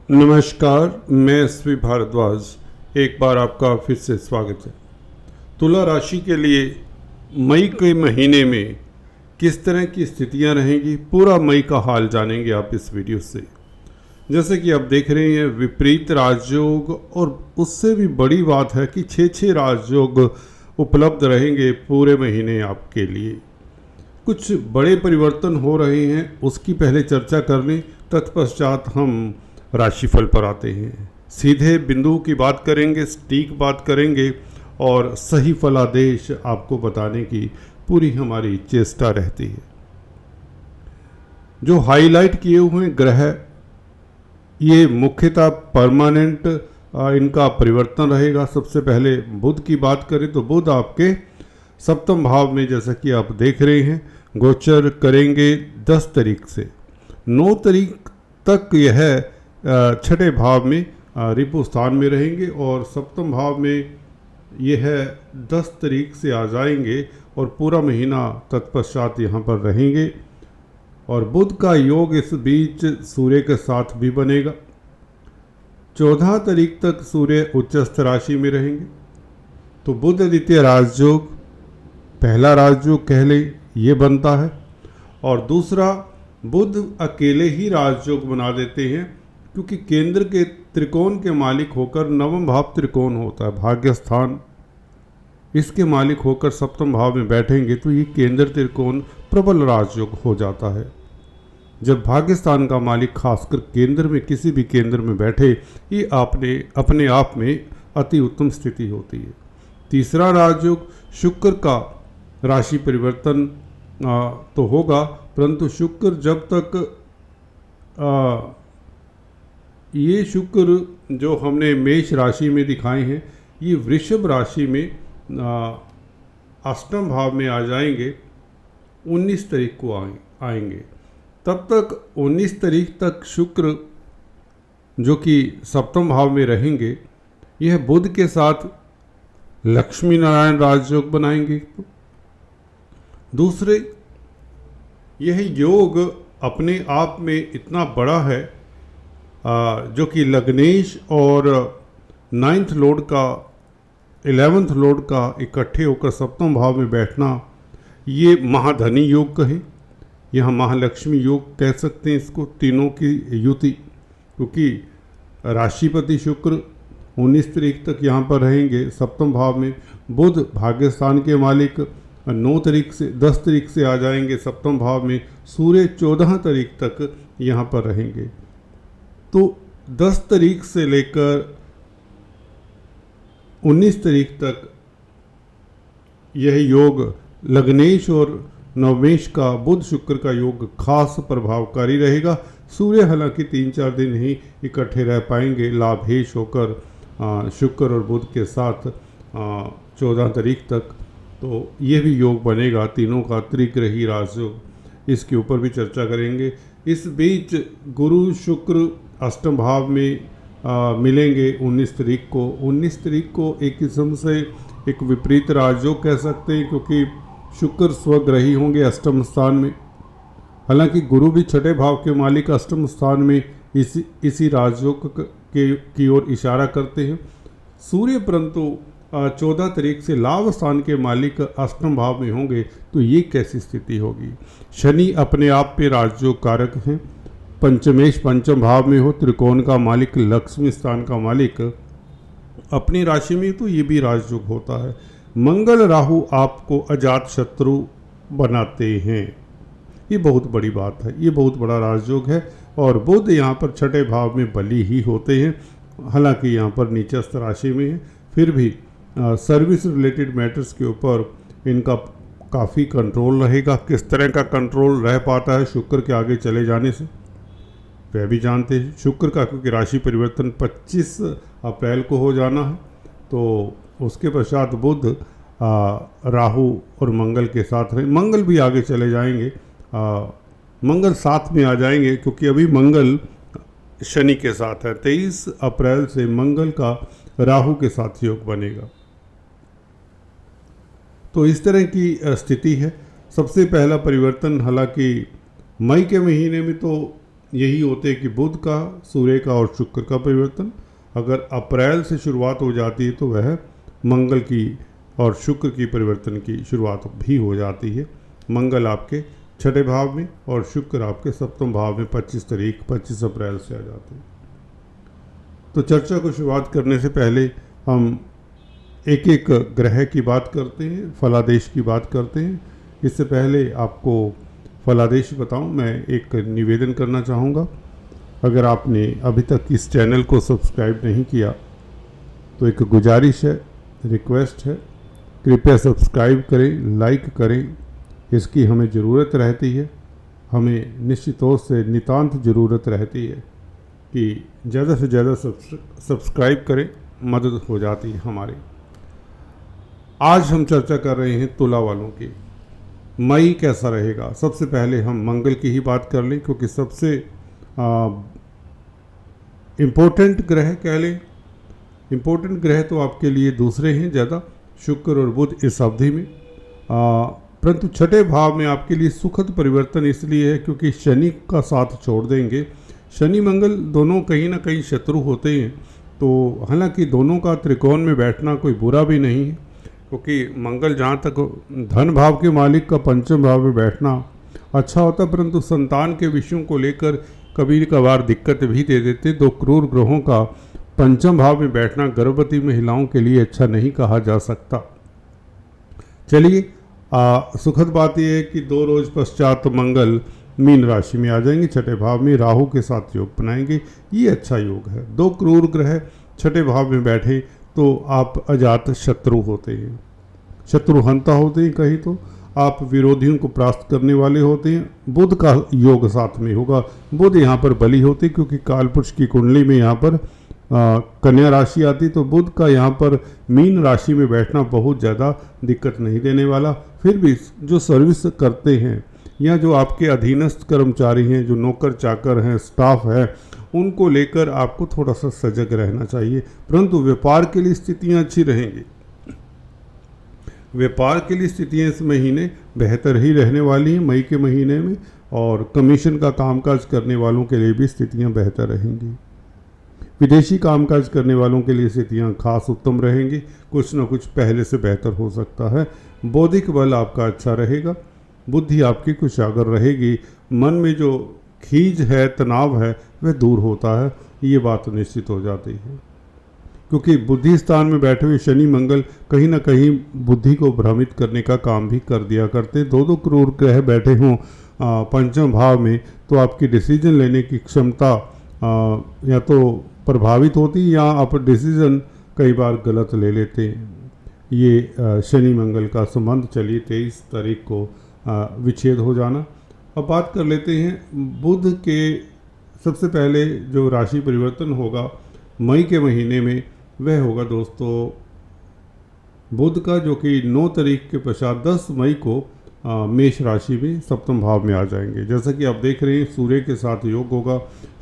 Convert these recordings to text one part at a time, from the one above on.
नमस्कार, मैं एसवी भारद्वाज। एक बार आपका फिर से स्वागत है। तुला राशि के लिए मई के महीने में किस तरह की स्थितियां रहेंगी, पूरा मई का हाल जानेंगे आप इस वीडियो से। जैसे कि आप देख रहे हैं, विपरीत राजयोग, और उससे भी बड़ी बात है कि 6 राजयोग उपलब्ध रहेंगे पूरे महीने आपके लिए। कुछ बड़े परिवर्तन हो रहे हैं, उसकी पहले चर्चा कर लें, तत्पश्चात हम राशिफल पर आते हैं। सीधे बिंदु की बात करेंगे, सटीक बात करेंगे और सही फलादेश आपको बताने की पूरी हमारी चेष्टा रहती है। जो हाईलाइट किए हुए ग्रह, ये मुख्यतः परमानेंट इनका परिवर्तन रहेगा। सबसे पहले बुध की बात करें तो बुध आपके सप्तम भाव में, जैसा कि आप देख रहे हैं, गोचर करेंगे 10 तारीख से 9 तारीख तक। यह छठे भाव में रिपु स्थान में रहेंगे और सप्तम भाव में यह 10 तारीख से आ जाएंगे और पूरा महीना तत्पश्चात यहाँ पर रहेंगे। और बुध का योग इस बीच सूर्य के साथ भी बनेगा। 14 तारीख तक सूर्य उच्चस्थ राशि में रहेंगे। तो बुध द्वितीय राजयोग, पहला राजयोग कह ले, ये बनता है। और दूसरा, बुध अकेले ही राजयोग बना देते हैं, क्योंकि केंद्र के त्रिकोण के मालिक होकर, नवम भाव त्रिकोण होता है भाग्य स्थान, इसके मालिक होकर सप्तम भाव में बैठेंगे तो ये केंद्र त्रिकोण प्रबल राजयोग हो जाता है। जब भाग्य स्थान का मालिक खासकर केंद्र में, किसी भी केंद्र में बैठे, ये अपने आप में अति उत्तम स्थिति होती है। तीसरा राजयोग, शुक्र का राशि परिवर्तन तो होगा, परंतु शुक्र जब तक ये शुक्र जो हमने मेष राशि में दिखाए हैं, ये वृषभ राशि में अष्टम भाव में आ जाएंगे। 19 तारीख को आएंगे। तब तक 19 तारीख तक शुक्र जो कि सप्तम भाव में रहेंगे, यह बुध के साथ लक्ष्मी नारायण राजयोग बनाएंगे। दूसरे, यह योग अपने आप में इतना बड़ा है, जो कि लग्नेश और 9th लॉर्ड का, 11th लॉर्ड का इकट्ठे होकर सप्तम भाव में बैठना, ये महाधनी योग कहे, यहाँ महालक्ष्मी योग कह सकते हैं इसको, तीनों की युति। क्योंकि राशिपति शुक्र 19 तारीख तक यहाँ पर रहेंगे सप्तम भाव में। बुध भाग्यस्थान के मालिक 9 तारीख से 10 तारीख से आ जाएंगे सप्तम भाव में। सूर्य 14 तारीख तक यहाँ पर रहेंगे। तो 10 तारीख से लेकर 19 तारीख तक यह योग लग्नेश और नवमेश का, बुध शुक्र का योग खास प्रभावकारी रहेगा। सूर्य हालांकि 3-4 दिन ही इकट्ठे रह पाएंगे लाभेश होकर शुक्र और बुध के साथ 14 तारीख तक। तो यह भी योग बनेगा, तीनों का त्रिग्रही राजयोग, इसके ऊपर भी चर्चा करेंगे। इस बीच गुरु शुक्र अष्टम भाव में मिलेंगे 19 तारीख को। 19 तारीख को एक किस्म से एक विपरीत राजयोग कह सकते हैं, क्योंकि शुक्र स्वग्रही होंगे अष्टम स्थान में। हालांकि गुरु भी छठे भाव के मालिक अष्टम स्थान में इसी राजयोग की ओर इशारा करते हैं। सूर्य परंतु 14 तारीख से लाभ स्थान के मालिक अष्टम भाव में होंगे। तो ये कैसी स्थिति होगी। शनि अपने आप पे राजयोग कारक हैं। पंचमेश पंचम भाव में हो, त्रिकोण का मालिक, लक्ष्मी स्थान का मालिक अपनी राशि में, तो ये भी राजयोग होता है। मंगल राहु आपको अजात शत्रु बनाते हैं, ये बहुत बड़ी बात है, ये बहुत बड़ा राजयोग है। और बुध यहाँ पर छठे भाव में बली ही होते हैं, हालांकि यहाँ पर नीचस्थ राशि में है, फिर भी सर्विस रिलेटेड मैटर्स के ऊपर इनका काफ़ी कंट्रोल रहेगा। किस तरह का कंट्रोल रह पाता है शुक्र के आगे चले जाने से, वह भी जानते हैं। शुक्र का क्योंकि राशि परिवर्तन 25 अप्रैल को हो जाना है, तो उसके पश्चात बुध राहु और मंगल के साथ रहे। मंगल भी आगे चले जाएंगे, मंगल साथ में आ जाएंगे, क्योंकि अभी मंगल शनि के साथ है। 23 अप्रैल से मंगल का राहु के साथ योग बनेगा। तो इस तरह की स्थिति है। सबसे पहला परिवर्तन, हालांकि मई के महीने में तो यही होते हैं कि बुध का, सूर्य का और शुक्र का परिवर्तन। अगर अप्रैल से शुरुआत हो जाती है तो वह मंगल की और शुक्र की परिवर्तन की शुरुआत भी हो जाती है। मंगल आपके छठे भाव में और शुक्र आपके सप्तम भाव में 25 अप्रैल से आ जाते हैं। तो चर्चा को शुरुआत करने से पहले हम एक एक ग्रह की बात करते हैं, फलादेश की बात करते हैं। इससे पहले आपको फलादेश बताऊं, मैं एक निवेदन करना चाहूँगा। अगर आपने अभी तक इस चैनल को सब्सक्राइब नहीं किया तो एक गुजारिश है, रिक्वेस्ट है, कृपया सब्सक्राइब करें, लाइक करें। इसकी हमें ज़रूरत रहती है, हमें निश्चित तौर से नितांत ज़रूरत रहती है कि ज़्यादा से ज़्यादा सब्सक्राइब करें, मदद हो जाती है हमारी। आज हम चर्चा कर रहे हैं तुला वालों की। मई कैसा रहेगा? सबसे पहले हम मंगल की ही बात कर लें, क्योंकि सबसे इम्पोर्टेंट ग्रह कह लें। इम्पोर्टेंट ग्रह तो आपके लिए दूसरे हैं ज़्यादा, शुक्र और बुध इस अवधि में। परंतु छठे भाव में आपके लिए सुखद परिवर्तन इसलिए है क्योंकि शनि का साथ छोड़ देंगे। शनि मंगल दोनों कहीं ना कहीं शत्रु होते हैं, तो हालांकि दोनों का त्रिकोण में बैठना कोई बुरा भी नहीं है, क्योंकि मंगल जहाँ तक धन भाव के मालिक का पंचम भाव में बैठना अच्छा होता, परंतु संतान के विषयों को लेकर कभी कभार दिक्कत भी दे देते। दो क्रूर ग्रहों का पंचम भाव में बैठना गर्भवती महिलाओं के लिए अच्छा नहीं कहा जा सकता। चलिए, सुखद बात यह है कि 2 रोज पश्चात मंगल मीन राशि में आ जाएंगे, छठे भाव में राहु के साथ योग बनाएंगे। ये अच्छा योग है। 2 क्रूर ग्रह छठे भाव में बैठे तो आप अजात शत्रु होते हैं, शत्रुहंता होते हैं, कहीं तो आप विरोधियों को परास्त करने वाले होते हैं। बुध का योग साथ में होगा, बुध यहाँ पर बली होते क्योंकि कालपुरुष की कुंडली में यहाँ पर कन्या राशि आती, तो बुध का यहाँ पर मीन राशि में बैठना बहुत ज़्यादा दिक्कत नहीं देने वाला। फिर भी जो सर्विस करते हैं या जो आपके अधीनस्थ कर्मचारी हैं, जो नौकर चाकर हैं, स्टाफ है, उनको लेकर आपको थोड़ा सा सजग रहना चाहिए। परंतु व्यापार के लिए स्थितियाँ अच्छी रहेंगी। व्यापार के लिए स्थितियाँ इस महीने बेहतर ही रहने वाली हैं, मई के महीने में, और कमीशन का कामकाज करने वालों के लिए भी स्थितियाँ बेहतर रहेंगी। विदेशी कामकाज करने वालों के लिए स्थितियाँ खास उत्तम रहेंगी, कुछ न कुछ पहले से बेहतर हो सकता है। बौद्धिक बल आपका अच्छा रहेगा, बुद्धि आपकी कुशागर रहेगी, मन में जो खींच है, तनाव है, वह दूर होता है। ये बात निश्चित हो जाती है, क्योंकि बुद्धि स्थान में बैठे हुए शनि मंगल कहीं ना कहीं बुद्धि को भ्रमित करने का काम भी कर दिया करते। 2 क्रूर ग्रह बैठे हों पंचम भाव में तो आपकी डिसीजन लेने की क्षमता या तो प्रभावित होती या आप डिसीजन कई बार गलत ले लेते हैं। ये शनि मंगल का संबंध चलिए 23 तारीख को विच्छेद हो जाना। अब बात कर लेते हैं बुध के। सबसे पहले जो राशि परिवर्तन होगा मई के महीने में, वह होगा दोस्तों बुध का, जो कि 9 तारीख के पश्चात 10 मई को मेष राशि में सप्तम भाव में आ जाएंगे। जैसा कि आप देख रहे हैं, सूर्य के साथ योग होगा,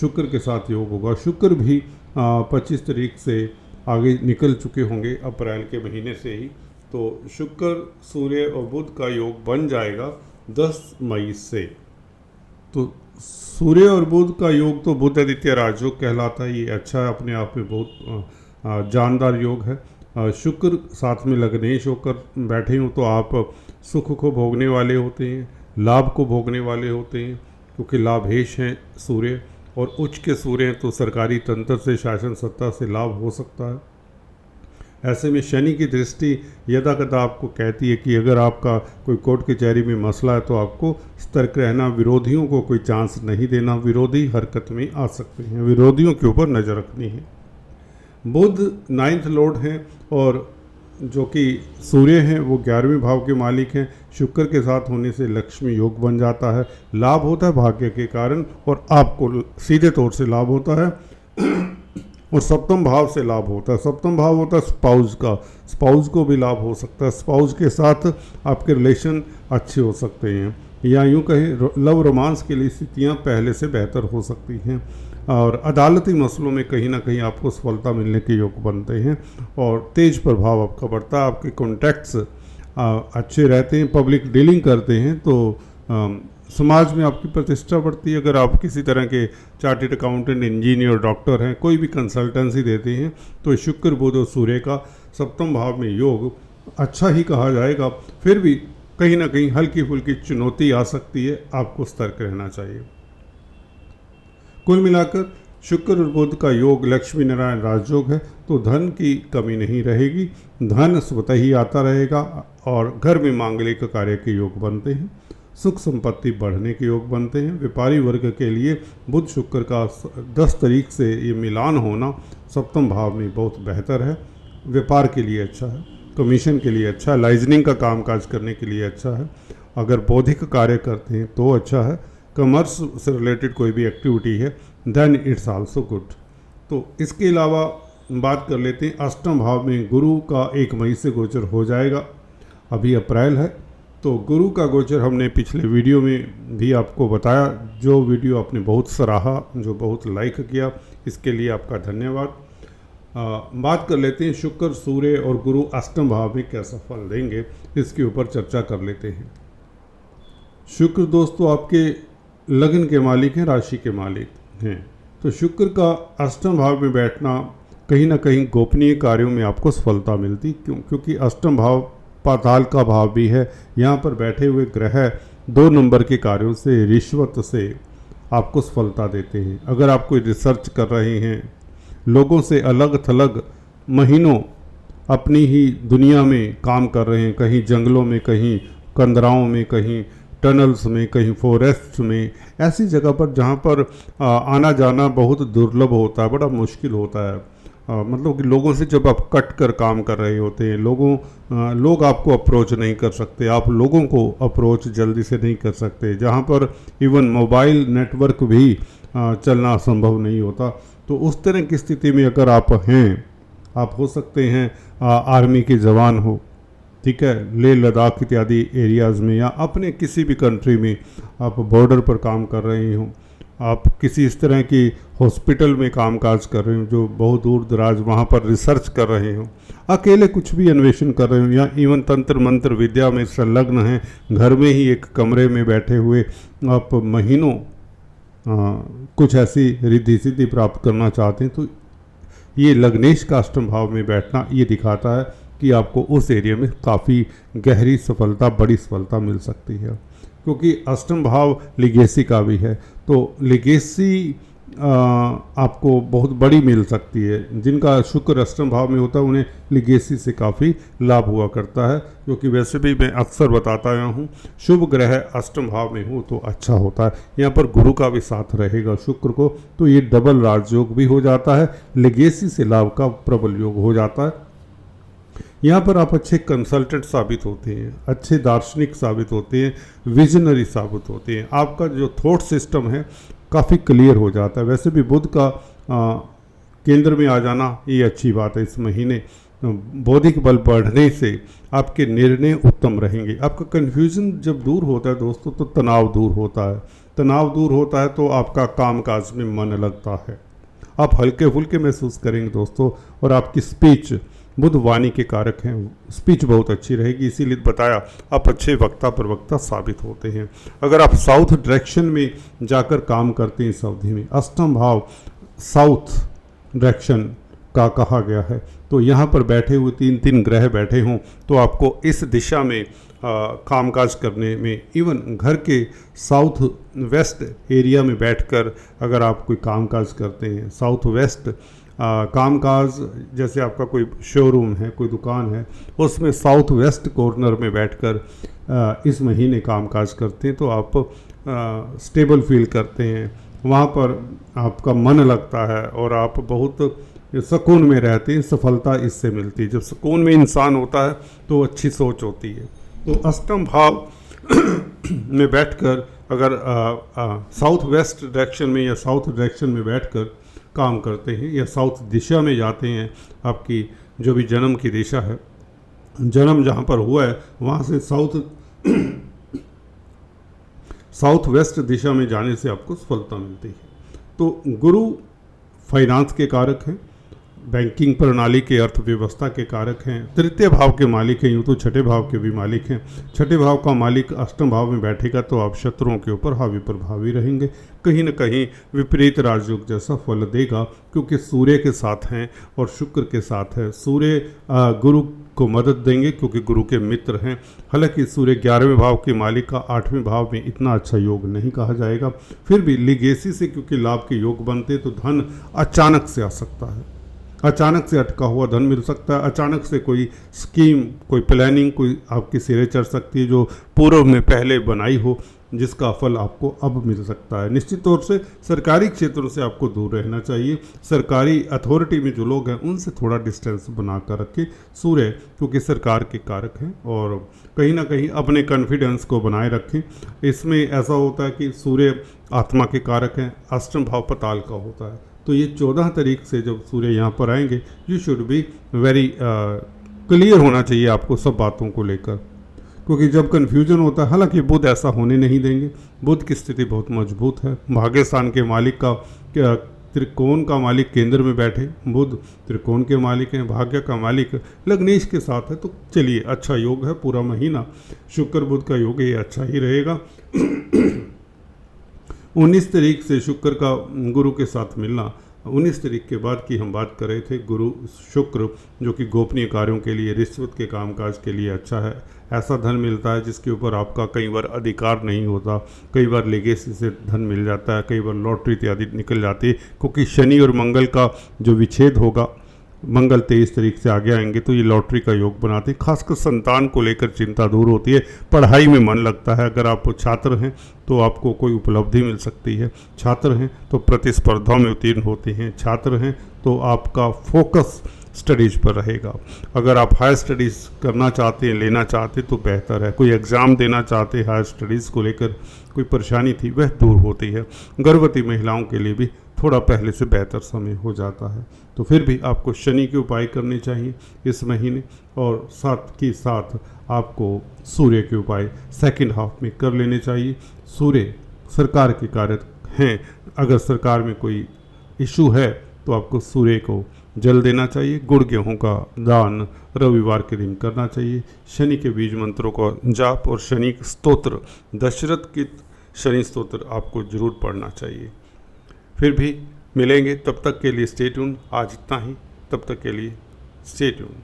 शुक्र के साथ योग होगा। शुक्र भी 25 तारीख से आगे निकल चुके होंगे अप्रैल के महीने से ही, तो शुक्र, सूर्य और बुध का योग बन जाएगा 10 मई से। तो सूर्य और बुध का योग तो बुध आदित्य राजयोग कहलाता है। ये अच्छा है, अपने आप में बहुत जानदार योग है। शुक्र साथ में लग्नेश होकर बैठे हों तो आप सुख को भोगने वाले होते हैं, लाभ को भोगने वाले होते हैं, क्योंकि लाभेश हैं सूर्य और उच्च के सूर्य हैं, तो सरकारी तंत्र से, शासन सत्ता से लाभ हो सकता है। ऐसे में शनि की दृष्टि यदा कदा आपको कहती है कि अगर आपका कोई कोर्ट कचहरी में मसला है तो आपको सतर्क रहना, विरोधियों को कोई चांस नहीं देना, विरोधी हरकत में आ सकते हैं, विरोधियों के ऊपर नज़र रखनी है। बुध 9th लॉर्ड हैं और जो कि सूर्य हैं वो 11वें भाव के मालिक हैं। शुक्र के साथ होने से लक्ष्मी योग बन जाता है, लाभ होता है भाग्य के कारण और आपको सीधे तौर से लाभ होता है और सप्तम भाव से लाभ होता है। सप्तम भाव होता है स्पाउस का, स्पाउस को भी लाभ हो सकता है, स्पाउस के साथ आपके रिलेशन अच्छे हो सकते हैं, या यूँ कहें लव रोमांस के लिए स्थितियाँ पहले से बेहतर हो सकती हैं और अदालती मसलों में कहीं ना कहीं आपको सफलता मिलने के योग बनते हैं और तेज प्रभाव आपका बढ़ता है। आपके कॉन्टैक्ट्स अच्छे रहते हैं, पब्लिक डीलिंग करते हैं तो समाज में आपकी प्रतिष्ठा बढ़ती है। अगर आप किसी तरह के चार्टेड अकाउंटेंट, इंजीनियर, डॉक्टर हैं, कोई भी कंसल्टेंसी देते हैं, तो शुक्र बुध और सूर्य का सप्तम भाव में योग अच्छा ही कहा जाएगा। फिर भी कहीं ना कहीं हल्की फुल्की चुनौती आ सकती है, आपको सतर्क रहना चाहिए। कुल मिलाकर शुक्र और बुध का योग लक्ष्मी नारायण राजयोग है, तो धन की कमी नहीं रहेगी, धन स्वतः ही आता रहेगा और घर में मांगलिक कार्य के योग बनते हैं, सुख संपत्ति बढ़ने के योग बनते हैं। व्यापारी वर्ग के लिए बुध शुक्र का 10 तारीख से ये मिलान होना सप्तम भाव में बहुत बेहतर है। व्यापार के लिए अच्छा है, कमीशन के लिए अच्छा है, लाइजनिंग का कामकाज करने के लिए अच्छा है। अगर बौद्धिक कार्य करते हैं तो अच्छा है। कॉमर्स से रिलेटेड कोई भी एक्टिविटी है देन इट्स आल्सो गुड। तो इसके अलावा बात कर लेते हैं, अष्टम भाव में गुरु का 1 मई से गोचर हो जाएगा। अभी अप्रैल है, तो गुरु का गोचर हमने पिछले वीडियो में भी आपको बताया, जो वीडियो आपने बहुत सराहा, जो बहुत लाइक किया, इसके लिए आपका धन्यवाद। बात कर लेते हैं शुक्र, सूर्य और गुरु अष्टम भाव में कैसा फल देंगे, इसके ऊपर चर्चा कर लेते हैं। शुक्र दोस्तों आपके लग्न के मालिक हैं, राशि के मालिक हैं, तो शुक्र का अष्टम भाव में बैठना कहीं ना कहीं गोपनीय कार्यों में आपको सफलता मिलती, क्योंकि अष्टम भाव पाताल का भाव भी है। यहाँ पर बैठे हुए ग्रह 2 नंबर के कार्यों से, रिश्वत से आपको सफलता देते हैं। अगर आप कोई रिसर्च कर रहे हैं, लोगों से अलग थलग महीनों अपनी ही दुनिया में काम कर रहे हैं, कहीं जंगलों में, कहीं कंदराओं में, कहीं टनल्स में, कहीं फॉरेस्ट में, ऐसी जगह पर जहाँ पर आना जाना बहुत दुर्लभ होता है, बड़ा मुश्किल होता है। मतलब कि लोगों से जब आप कट कर काम कर रहे होते हैं, लोग आपको अप्रोच नहीं कर सकते, आप लोगों को अप्रोच जल्दी से नहीं कर सकते, जहाँ पर इवन मोबाइल नेटवर्क भी चलना संभव नहीं होता। तो उस तरह की स्थिति में अगर आप हैं, आप हो सकते हैं आर्मी के जवान हो, ठीक है, लेह लद्दाख इत्यादि एरियाज़ में, या अपने किसी भी कंट्री में आप बॉर्डर पर काम कर रहे हो, आप किसी इस तरह की हॉस्पिटल में कामकाज कर रहे हो जो बहुत दूर दराज, वहाँ पर रिसर्च कर रहे हो, अकेले कुछ भी अन्वेषण कर रहे हो, या इवन तंत्र मंत्र विद्या में संलग्न हैं, घर में ही एक कमरे में बैठे हुए आप महीनों कुछ ऐसी रिद्धि सिद्धि प्राप्त करना चाहते हैं, तो ये लग्नेश का अष्टम भाव में बैठना ये दिखाता है कि आपको उस एरिया में काफ़ी गहरी सफलता, बड़ी सफलता मिल सकती है, क्योंकि अष्टम भाव लिगेसी का भी है। तो लिगेसी आपको बहुत बड़ी मिल सकती है। जिनका शुक्र अष्टम भाव में होता है उन्हें लिगेसी से काफ़ी लाभ हुआ करता है, क्योंकि वैसे भी मैं अक्सर बताता आया हूँ, शुभ ग्रह अष्टम भाव में हो तो अच्छा होता है। यहाँ पर गुरु का भी साथ रहेगा शुक्र को, तो ये डबल राजयोग भी हो जाता है, लिगेसी से लाभ का प्रबल योग हो जाता है। यहाँ पर आप अच्छे कंसल्टेंट साबित होते हैं, अच्छे दार्शनिक साबित होते हैं, विजनरी साबित होते हैं, आपका जो थॉट सिस्टम है काफ़ी क्लियर हो जाता है। वैसे भी बुध का केंद्र में आ जाना ये अच्छी बात है। इस महीने बौद्धिक बल बढ़ने से आपके निर्णय उत्तम रहेंगे। आपका कन्फ्यूजन जब दूर होता है दोस्तों, तो तनाव दूर होता है, तनाव दूर होता है तो आपका कामकाज में मन लगता है, आप हल्के फुल्के महसूस करेंगे दोस्तों। और आपकी स्पीच, बुध वाणी के कारक हैं, स्पीच बहुत अच्छी रहेगी, इसीलिए बताया आप अच्छे वक्ता प्रवक्ता साबित होते हैं। अगर आप साउथ डायरेक्शन में जाकर काम करते हैं इस अवधि में, अष्टम भाव साउथ डायरेक्शन का कहा गया है, तो यहाँ पर बैठे हुए 3 ग्रह बैठे हों तो आपको इस दिशा में कामकाज करने में, इवन घर के साउथ वेस्ट एरिया में बैठकर अगर आप कोई कामकाज करते हैं, साउथ वेस्ट कामकाज, जैसे आपका कोई शोरूम है, कोई दुकान है, उसमें साउथ वेस्ट कॉर्नर में बैठकर इस महीने कामकाज करते हैं तो आप स्टेबल फील करते हैं, वहाँ पर आपका मन लगता है और आप बहुत सुकून में रहते हैं। सफलता इससे मिलती है, जब सुकून में इंसान होता है तो अच्छी सोच होती है। तो अष्टम भाव में बैठकर अगर साउथ वेस्ट डायरेक्शन में या साउथ डायरेक्शन में बैठकर काम करते हैं या साउथ दिशा में जाते हैं, आपकी जो भी जन्म की दिशा है, जन्म जहाँ पर हुआ है वहाँ से साउथ वेस्ट दिशा में जाने से आपको सफलता मिलती है। तो गुरु फाइनेंस के कारक हैं, बैंकिंग प्रणाली के अर्थव्यवस्था के कारक हैं। तृतीय भाव के मालिक हैं, यूँ तो छठे भाव के भी मालिक हैं। छठे भाव का मालिक अष्टम भाव में बैठेगा तो आप शत्रुओं के ऊपर हावी प्रभावी रहेंगे, कहीं न कहीं विपरीत राजयोग जैसा फल देगा, क्योंकि सूर्य के साथ हैं और शुक्र के साथ है। सूर्य गुरु को मदद देंगे क्योंकि गुरु के मित्र हैं। हालांकि सूर्य 11वें भाव के मालिक का 8वें भाव में इतना अच्छा योग नहीं कहा जाएगा, फिर भी लिगेसी से क्योंकि लाभ के योग बनते तो धन अचानक से आ सकता है, अचानक से अटका हुआ धन मिल सकता है, अचानक से कोई स्कीम, कोई प्लानिंग, कोई आपकी सिरे चढ़ सकती है जो पूर्व में पहले बनाई हो, जिसका फल आपको अब मिल सकता है। निश्चित तौर से सरकारी क्षेत्रों से आपको दूर रहना चाहिए। सरकारी अथॉरिटी में जो लोग हैं उनसे थोड़ा डिस्टेंस बना कर रखें। सूर्य क्योंकि सरकार के कारक हैं और कहीं ना कहीं अपने कॉन्फिडेंस को बनाए रखें। इसमें ऐसा होता है कि सूर्य आत्मा के कारक हैं, अष्टम भाव पताल का होता है, तो ये 14 तारीख से जब सूर्य यहाँ पर आएंगे, you should be very clear होना चाहिए आपको सब बातों को लेकर, क्योंकि जब कन्फ्यूजन होता है, हालांकि बुध ऐसा होने नहीं देंगे। बुध की स्थिति बहुत मजबूत है। भाग्य स्थान के मालिक का त्रिकोण का मालिक केंद्र में बैठे, बुध त्रिकोण के मालिक हैं, भाग्य का मालिक लग्नेश के साथ है, तो चलिए अच्छा योग है। पूरा महीना शुक्र बुध का योग ये अच्छा ही रहेगा। 19 तारीख से शुक्र का गुरु के साथ मिलना, 19 तारीख के बाद की हम बात कर रहे थे, गुरु शुक्र जो कि गोपनीय कार्यों के लिए, रिश्वत के कामकाज के लिए अच्छा है। ऐसा धन मिलता है जिसके ऊपर आपका कई बार अधिकार नहीं होता, कई बार लेगेसी से धन मिल जाता है, कई बार लॉटरी इत्यादि निकल जाती है, क्योंकि शनि और मंगल का जो विच्छेद होगा, मंगल 23 तारीख से आगे आएंगे तो ये लॉटरी का योग बनाते हैं। खासकर संतान को लेकर चिंता दूर होती है, पढ़ाई में मन लगता है। अगर आप छात्र हैं तो आपको कोई उपलब्धि मिल सकती है, छात्र हैं तो प्रतिस्पर्धा में उत्तीर्ण होते हैं, छात्र हैं तो आपका फोकस स्टडीज़ पर रहेगा। अगर आप हायर स्टडीज़ करना चाहते हैं, लेना चाहते तो बेहतर है। कोई एग्ज़ाम देना चाहते हैं, हायर स्टडीज़ को लेकर कोई परेशानी थी वह दूर होती है। गर्भवती महिलाओं के लिए भी थोड़ा पहले से बेहतर समय हो जाता है। तो फिर भी आपको शनि के उपाय करने चाहिए इस महीने, और साथ ही साथ आपको सूर्य के उपाय सेकंड हाफ में कर लेने चाहिए। सूर्य सरकार के कारक हैं, अगर सरकार में कोई इशू है तो आपको सूर्य को जल देना चाहिए। गुड़ गेहूँ का दान रविवार के दिन करना चाहिए। शनि के बीज मंत्रों का जाप और शनि स्तोत्र, दशरथ की शनि स्तोत्र आपको जरूर पढ़ना चाहिए। फिर भी मिलेंगे, तब तक के लिए स्टे ट्यून। आज इतना ही, तब तक के लिए स्टे ट्यून।